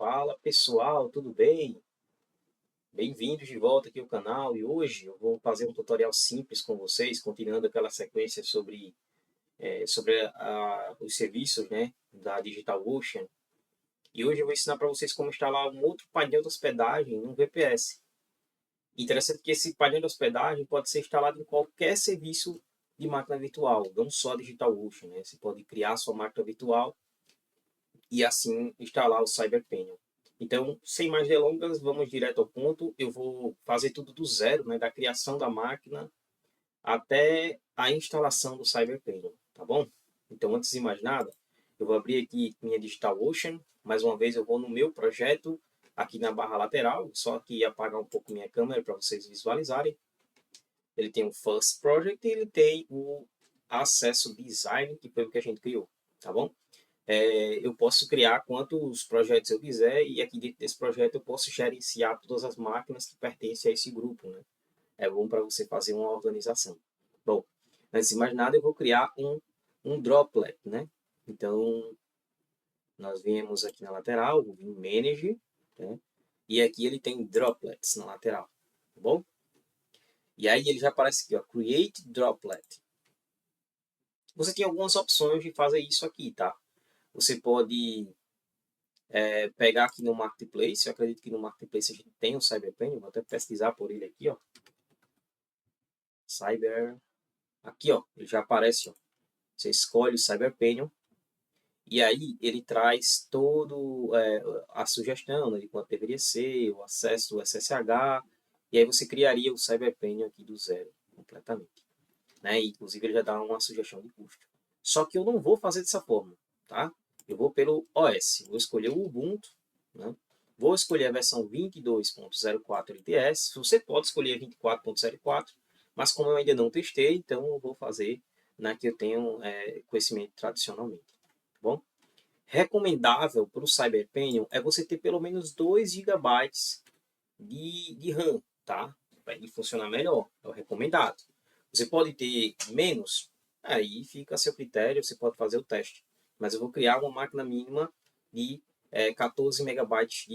Fala pessoal, tudo bem? Bem-vindos de volta aqui ao canal e hoje eu vou fazer um tutorial simples com vocês, continuando aquela sequência sobre os serviços, né, da DigitalOcean. E hoje eu vou ensinar para vocês como instalar um outro painel de hospedagem no VPS. Interessante que esse painel de hospedagem pode ser instalado em qualquer serviço de máquina virtual, não só a DigitalOcean, né? Você pode criar sua máquina virtual e assim instalar o CyberPanel. Então, sem mais delongas, vamos direto ao ponto. Eu vou fazer tudo do zero, né, da criação da máquina até a instalação do CyberPanel, tá bom? Então, antes de mais nada, eu vou abrir aqui minha DigitalOcean. Mais uma vez, eu vou no meu projeto, aqui na barra lateral, só que apagar um pouco minha câmera para vocês visualizarem. Ele tem o First Project e ele tem o Acesso Design, que foi o que a gente criou, tá bom? Eu posso criar quantos projetos eu quiser e aqui dentro desse projeto eu posso gerenciar todas as máquinas que pertencem a esse grupo, né? É bom para você fazer uma organização. Bom, antes de mais nada eu vou criar um droplet, né? Então, nós viemos aqui na lateral, vou vir em Manage, né? E aqui ele tem droplets na lateral, tá bom? E aí ele já aparece aqui, ó, Create Droplet. Você tem algumas opções de fazer isso aqui, tá? Você pode pegar aqui no Marketplace. Eu acredito que no Marketplace a gente tem o CyberPanel. Vou até pesquisar por ele aqui, ó. Cyber... Aqui, ó. Ele já aparece, ó. Você escolhe o CyberPanel. E aí ele traz todo a sugestão, né, de quanto deveria ser, o acesso do SSH. E aí você criaria o CyberPanel aqui do zero, completamente. Né? E, inclusive ele já dá uma sugestão de custo. Só que eu não vou fazer dessa forma, tá? Eu vou pelo OS. Vou escolher o Ubuntu, né? Vou escolher a versão 22.04 LTS. Você pode escolher 24.04, mas como eu ainda não testei, então eu vou fazer na que eu tenho conhecimento tradicionalmente. Tá bom? Recomendável para o CyberPanel é você ter pelo menos 2 GB de RAM, tá? Para ele funcionar melhor, é o recomendado. Você pode ter menos, aí fica a seu critério, você pode fazer o teste. Mas eu vou criar uma máquina mínima de 14 megabytes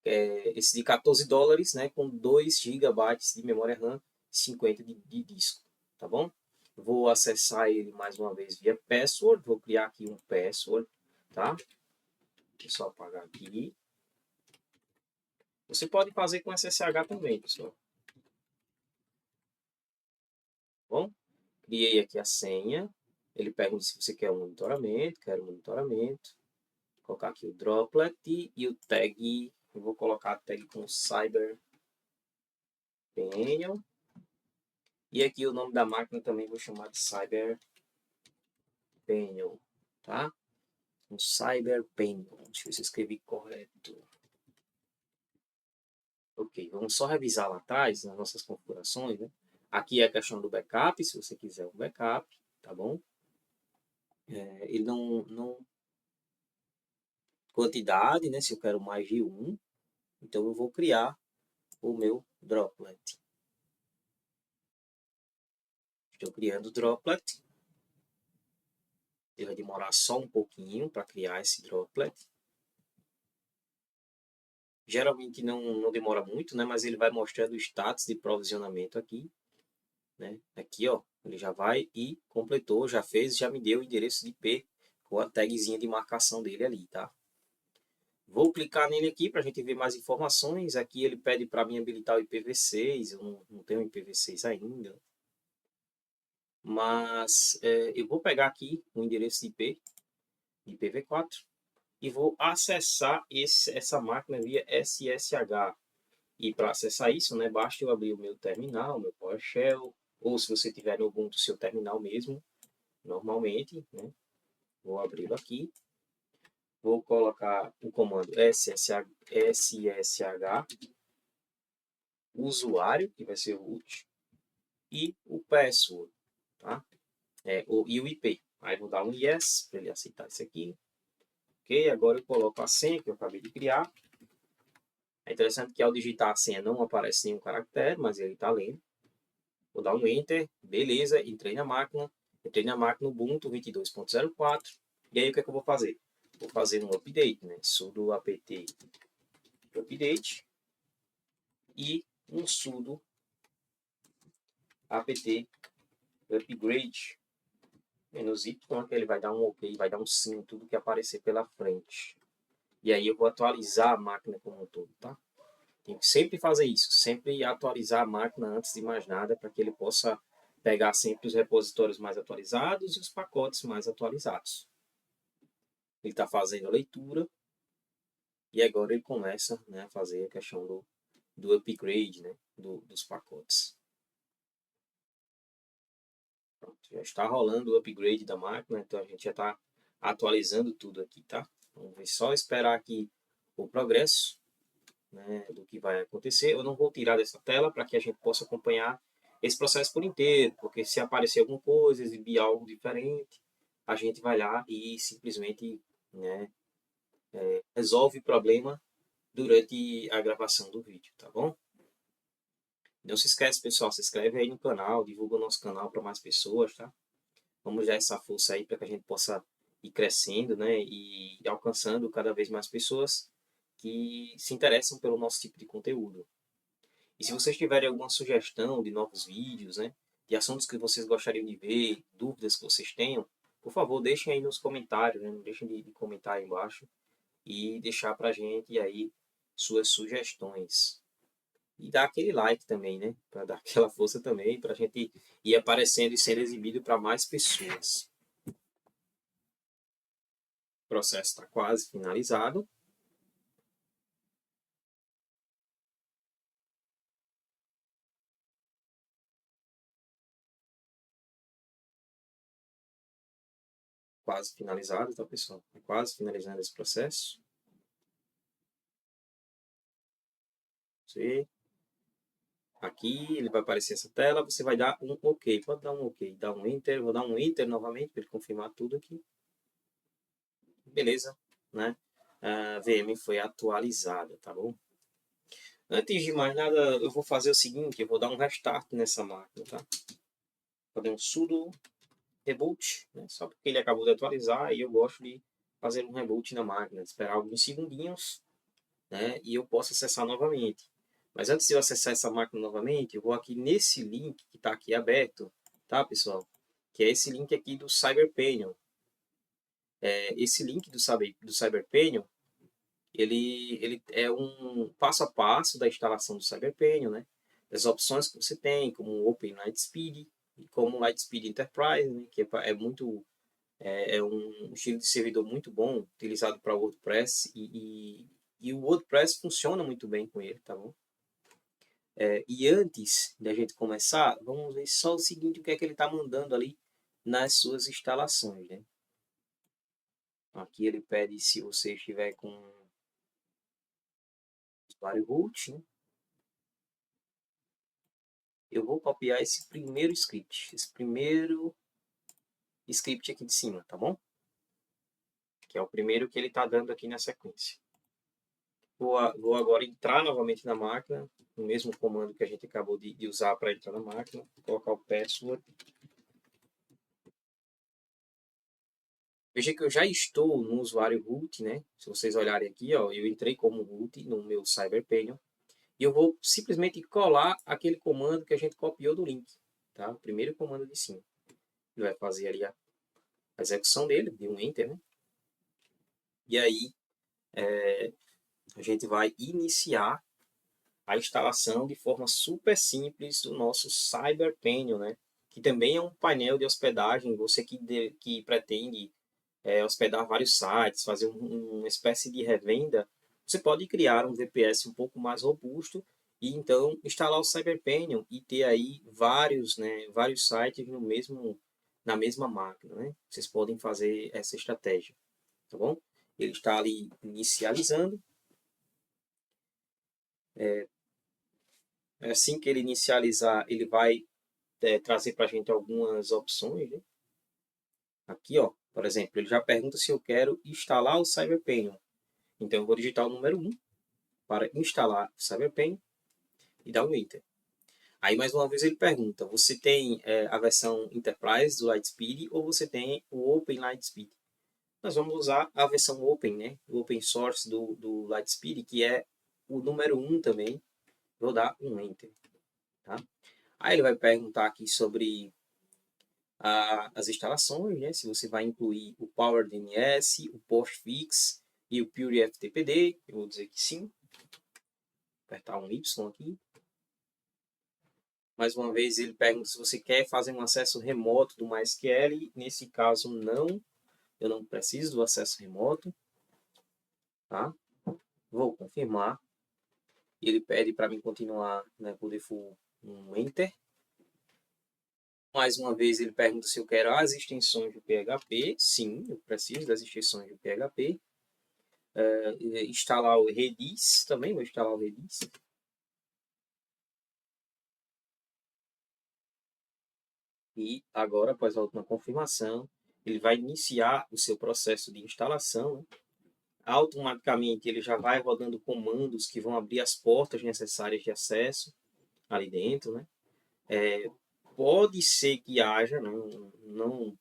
esse de 14 dólares, né, com 2 gigabytes de memória RAM, 50 de disco, tá bom? Vou acessar ele mais uma vez via password, vou criar aqui um password, tá? Deixa eu só apagar aqui. Você pode fazer com SSH também, pessoal. Bom, criei aqui a senha. Ele pergunta se você quer um monitoramento. Quero um monitoramento. Vou colocar aqui o droplet e o tag. Eu vou colocar a tag com CyberPanel. E aqui o nome da máquina também vou chamar de CyberPanel. Tá? Um CyberPanel. Deixa eu ver se eu escrevi correto. Ok, vamos só revisar lá atrás nas nossas configurações, né? Aqui é a questão do backup, se você quiser um backup, tá bom? Ele não quantidade, né? Se eu quero mais de um, então eu vou criar o meu droplet. Estou criando o droplet. Ele vai demorar só um pouquinho para criar esse droplet. Geralmente não demora muito, né? Mas ele vai mostrando o status de provisionamento aqui, né? Aqui, ó, ele já vai e completou, já fez, já me deu o endereço de IP com a tagzinha de marcação dele ali, tá? Vou clicar nele aqui para a gente ver mais informações. Aqui ele pede para mim habilitar o IPv6. Eu não tenho IPv6 ainda. Mas eu vou pegar aqui o endereço de IP, IPv4, e vou acessar essa máquina via SSH. E para acessar isso, né, basta eu abrir o meu terminal, meu PowerShell, ou se você tiver no Ubuntu, seu terminal mesmo, normalmente, né, vou abri-lo aqui. Vou colocar o comando SSH usuário, que vai ser o root, e o password, tá? E o IP. Aí vou dar um yes para ele aceitar isso aqui. Ok, agora eu coloco a senha que eu acabei de criar. É interessante que ao digitar a senha não aparece nenhum caractere, mas ele está lendo. Vou dar um enter, beleza, entrei na máquina Ubuntu 22.04. E aí o que é que eu vou fazer? vou fazer um update, né? Sudo apt update e um sudo apt upgrade -y, que ele vai dar um ok, vai dar um sim, tudo que aparecer pela frente. E aí eu vou atualizar a máquina como um todo, tá? Tem que sempre fazer isso, sempre atualizar a máquina antes de mais nada, para que ele possa pegar sempre os repositórios mais atualizados e os pacotes mais atualizados. Ele está fazendo a leitura e agora ele começa, né, a fazer a questão do upgrade, né, dos pacotes. Pronto, já está rolando o upgrade da máquina, então a gente já está atualizando tudo aqui, tá? Vamos só esperar aqui o progresso, né, do que vai acontecer. Eu não vou tirar dessa tela para que a gente possa acompanhar esse processo por inteiro, porque se aparecer alguma coisa, exibir algo diferente, a gente vai lá e simplesmente, né, resolve o problema durante a gravação do vídeo, tá bom? Não se esquece, pessoal, se inscreve aí no canal, divulga o nosso canal para mais pessoas, tá? Vamos dar essa força aí para que a gente possa ir crescendo, né, e alcançando cada vez mais pessoas que se interessam pelo nosso tipo de conteúdo. E se vocês tiverem alguma sugestão de novos vídeos, né, de assuntos que vocês gostariam de ver, dúvidas que vocês tenham, por favor, deixem aí nos comentários, né, não deixem de comentar aí embaixo e deixar para a gente aí suas sugestões. E dar aquele like também, né, para dar aquela força também, para a gente ir aparecendo e ser exibido para mais pessoas. O processo está quase finalizado. Quase finalizado, tá, pessoal? Quase finalizando esse processo. Você aqui ele vai aparecer essa tela, você vai dar um OK. Pode dar um OK, dar um Enter, vou dar um Enter novamente para ele confirmar tudo aqui. Beleza, né? A VM foi atualizada, tá bom? Antes de mais nada, eu vou fazer o seguinte, eu vou dar um restart nessa máquina, tá? Vou dar um sudo reboot, né? Só porque ele acabou de atualizar e eu gosto de fazer um reboot na máquina, esperar alguns segundinhos, né? E eu posso acessar novamente. Mas antes de eu acessar essa máquina novamente, eu vou aqui nesse link que está aqui aberto, tá, pessoal? Que é esse link aqui do CyberPanion. Esse link do CyberPanion, ele é um passo a passo da instalação do CyberPanion, né? As opções que você tem, como Open Lightspeed, e como Lightspeed Enterprise, né? Que é um estilo de servidor muito bom, utilizado para WordPress, e o WordPress funciona muito bem com ele, tá bom? E antes da gente começar, vamos ver só o seguinte, o que é que ele está mandando ali nas suas instalações, né? Aqui ele pede se você estiver com usuário root, né? Eu vou copiar esse primeiro script aqui de cima, tá bom? Que é o primeiro que ele está dando aqui na sequência. Vou agora entrar novamente na máquina, no mesmo comando que a gente acabou de usar para entrar na máquina, colocar o password. Veja que eu já estou no usuário root, né? Se vocês olharem aqui, ó, eu entrei como root no meu CyberPanion. E eu vou simplesmente colar aquele comando que a gente copiou do link, tá? O primeiro comando de cima. Ele vai fazer ali a execução dele, de um Enter, né? E aí a gente vai iniciar a instalação de forma super simples do nosso CyberPanion, né? Que também é um painel de hospedagem. Você que pretende hospedar vários sites, fazer uma espécie de revenda, você pode criar um VPS um pouco mais robusto e então instalar o CyberPanion e ter aí vários sites na mesma máquina, né? Vocês podem fazer essa estratégia, tá bom? Ele está ali inicializando. Assim que ele inicializar, ele vai trazer para a gente algumas opções, né? Aqui, ó, por exemplo, ele já pergunta se eu quero instalar o CyberPanion. Então, eu vou digitar o número 1 para instalar o CyberPanion e dar um Enter. Aí, mais uma vez, ele pergunta, você tem a versão Enterprise do Lightspeed ou você tem o Open Lightspeed? nós vamos usar a versão Open, né? O Open Source do Lightspeed, que é o número 1 também. Vou dar um Enter. Tá? Aí ele vai perguntar aqui sobre as instalações, né? Se você vai incluir o Power DNS, o Postfix e o Pure FTPD. Eu vou dizer que sim. Apertar um Y aqui. Mais uma vez ele pergunta se você quer fazer um acesso remoto do MySQL. Nesse caso, não. Eu não preciso do acesso remoto. Tá? Vou confirmar. Ele pede para mim continuar, né, por default, um Enter. Mais uma vez ele pergunta se eu quero as extensões do PHP. Sim, eu preciso das extensões do PHP. Instalar o Redis, também vou instalar o Redis. E agora, após a última confirmação, ele vai iniciar o seu processo de instalação. Né? Automaticamente ele já vai rodando comandos que vão abrir as portas necessárias de acesso ali dentro. Né? Pode ser que haja, não,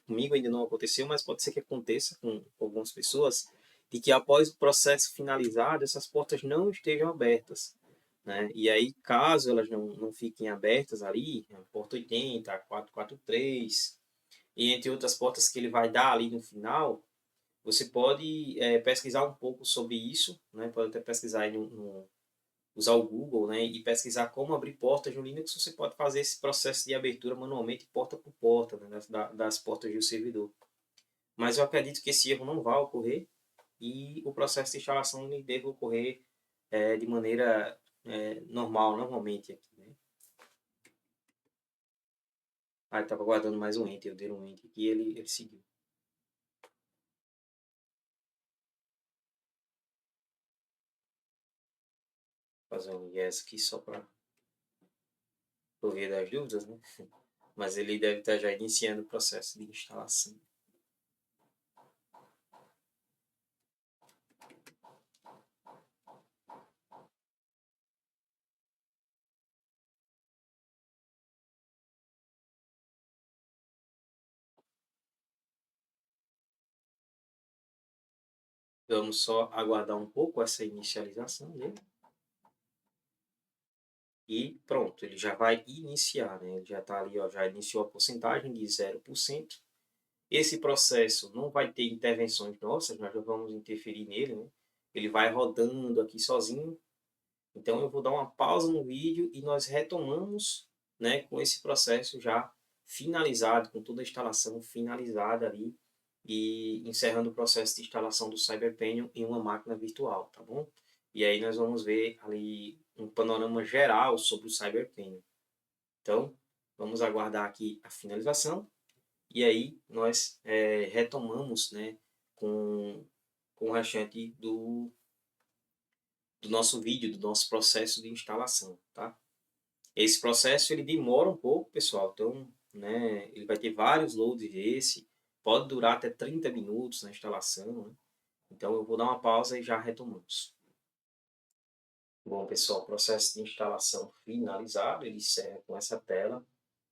comigo ainda não aconteceu, mas pode ser que aconteça com algumas pessoas, de que após o processo finalizado, essas portas não estejam abertas. Né? E aí, caso elas não fiquem abertas ali, a porta 80, 443, e entre outras portas que ele vai dar ali no final, você pode pesquisar um pouco sobre isso, né? Pode até pesquisar aí usar o Google, né, e pesquisar como abrir portas no Linux. Você pode fazer esse processo de abertura manualmente, porta por porta, né, das portas do servidor. Mas eu acredito que esse erro não vai ocorrer e o processo de instalação ele deve ocorrer de maneira normal, normalmente aqui. Né? Ah, estava aguardando mais um Enter, eu dei um Enter aqui e ele seguiu. Vou fazer um yes aqui só para ouvir das dúvidas, né? Mas ele deve estar já iniciando o processo de instalação. Vamos só aguardar um pouco essa inicialização dele. E pronto, ele já vai iniciar, né? Ele já está ali, ó, já iniciou a porcentagem de 0%. Esse processo não vai ter intervenções nossas, nós já vamos interferir nele, né? Ele vai rodando aqui sozinho. Então eu vou dar uma pausa no vídeo e nós retomamos, né, com esse processo já finalizado, com toda a instalação finalizada ali e encerrando o processo de instalação do CyberPanion em uma máquina virtual, tá bom? E aí nós vamos ver ali um panorama geral sobre o CyberPanion. Então, vamos aguardar aqui a finalização e aí nós retomamos, né, com o restante do nosso vídeo, do nosso processo de instalação, tá? Esse processo ele demora um pouco, pessoal, então, né, ele vai ter vários loads desse, pode durar até 30 minutos na instalação, né? Então eu vou dar uma pausa e já retomamos. Bom, pessoal, processo de instalação finalizado, ele encerra com essa tela,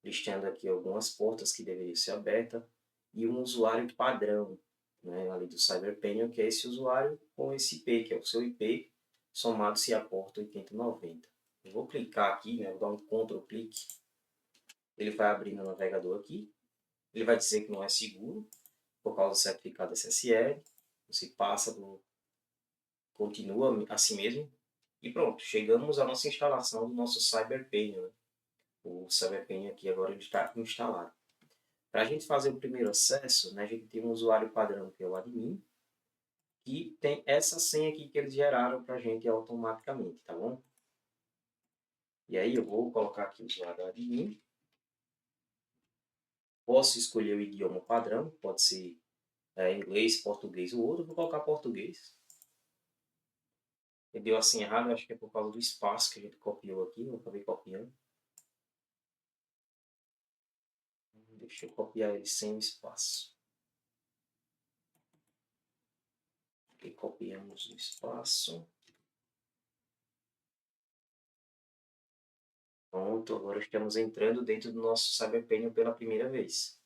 listando aqui algumas portas que deveriam ser abertas e um usuário padrão, né, ali do CyberPanion, que é esse usuário com esse IP, que é o seu IP, somado-se à porta 8090. Eu vou clicar aqui, né, vou dar um Ctrl clique, ele vai abrir no navegador aqui, ele vai dizer que não é seguro, por causa do certificado SSL, você passa, continua assim mesmo, e pronto, chegamos à nossa instalação do nosso CyberPanion. Né? O CyberPanion aqui agora ele está instalado. Para a gente fazer o primeiro acesso, né, a gente tem um usuário padrão que é o admin, que tem essa senha aqui que eles geraram para a gente automaticamente, tá bom? E aí eu vou colocar aqui o usuário admin. Posso escolher o idioma padrão, pode ser inglês, português ou outro. Vou colocar português. Ele deu assim errado, acho que é por causa do espaço que a gente copiou aqui, eu acabei copiando. Deixa eu copiar ele sem espaço. E copiamos o espaço. Pronto, agora estamos entrando dentro do nosso CyberPanion pela primeira vez.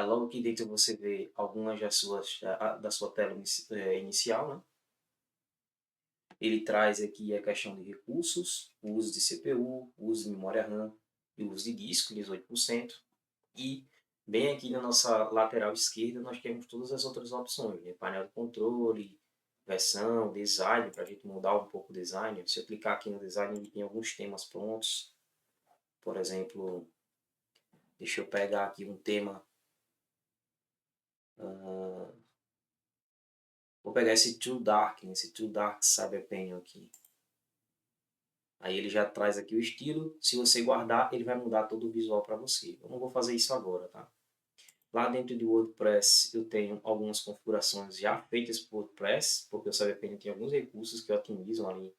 Logo aqui dentro você vê algumas da sua tela inicial, né? Ele traz aqui a questão de recursos, o uso de CPU, o uso de memória RAM e o uso de disco, 18%. E bem aqui na nossa lateral esquerda nós temos todas as outras opções, né? Painel de controle, versão, design, para a gente mudar um pouco o design. Se eu clicar aqui no design, ele tem alguns temas prontos. Por exemplo, deixa eu pegar aqui um tema. Vou pegar esse Too Dark, esse Too Dark Cyber Painel aqui. Aí ele já traz aqui o estilo. Se você guardar, ele vai mudar todo o visual para você. Eu não vou fazer isso agora, tá? Lá dentro do WordPress eu tenho algumas configurações já feitas por WordPress, porque o CyberPainter tem alguns recursos que otimizam ali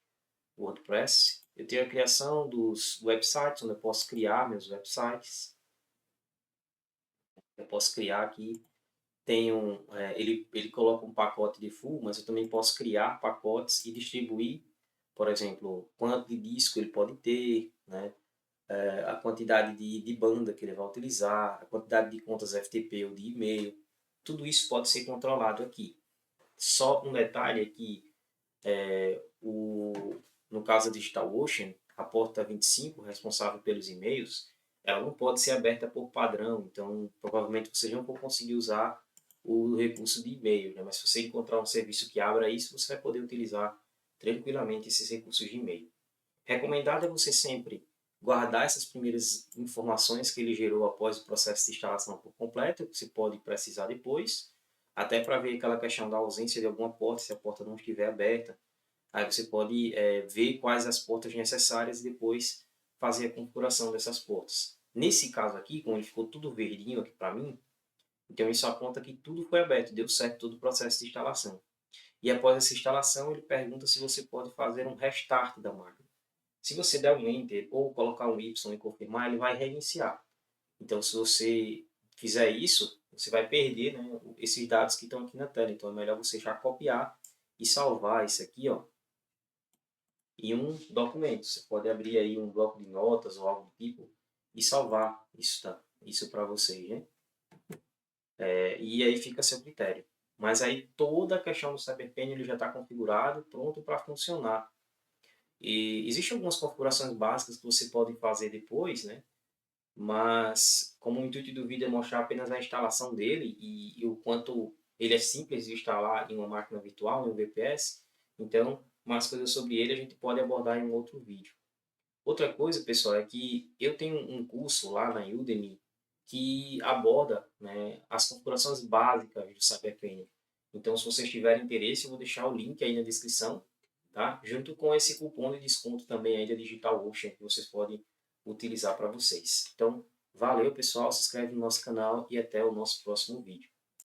o WordPress. Eu tenho a criação dos websites, onde eu posso criar meus websites. Eu posso criar aqui. Ele coloca um pacote de full, mas eu também posso criar pacotes e distribuir, por exemplo, quanto de disco ele pode ter, né? A quantidade de banda que ele vai utilizar, a quantidade de contas FTP ou de e-mail, tudo isso pode ser controlado aqui. Só um detalhe é que no caso da DigitalOcean, a porta 25, responsável pelos e-mails, ela não pode ser aberta por padrão, então provavelmente você não vai conseguir usar o recurso de e-mail, né? Mas se você encontrar um serviço que abra isso, você vai poder utilizar tranquilamente esses recursos de e-mail. Recomendado é você sempre guardar essas primeiras informações que ele gerou após o processo de instalação por completo, que você pode precisar depois, até para ver aquela questão da ausência de alguma porta, se a porta não estiver aberta. Aí você pode ver quais as portas necessárias e depois fazer a configuração dessas portas. Nesse caso aqui, como ele ficou tudo verdinho aqui para mim, então isso aponta que tudo foi aberto, deu certo todo o processo de instalação. E após essa instalação, ele pergunta se você pode fazer um restart da máquina. Se você der um Enter ou colocar um Y e confirmar, ele vai reiniciar. Então, se você fizer isso, você vai perder, né, esses dados que estão aqui na tela. Então, é melhor você já copiar e salvar isso aqui, ó, em um documento. Você pode abrir aí um bloco de notas ou algo do tipo e salvar isso, tá? Isso para vocês, né? E aí fica a seu critério. Mas aí toda a questão do CyberPen ele já está configurado, pronto para funcionar. E existem algumas configurações básicas que você pode fazer depois, né? Mas como o intuito do vídeo é mostrar apenas a instalação dele e o quanto ele é simples de instalar em uma máquina virtual, em um VPS, então mais coisas sobre ele a gente pode abordar em um outro vídeo. Outra coisa, pessoal, é que eu tenho um curso lá na Udemy que aborda, né, as configurações básicas do CyberPen. Então, se vocês tiverem interesse, eu vou deixar o link aí na descrição, tá? Junto com esse cupom de desconto também aí da DigitalOcean que vocês podem utilizar para vocês. Então, valeu, pessoal, se inscreve no nosso canal e até o nosso próximo vídeo.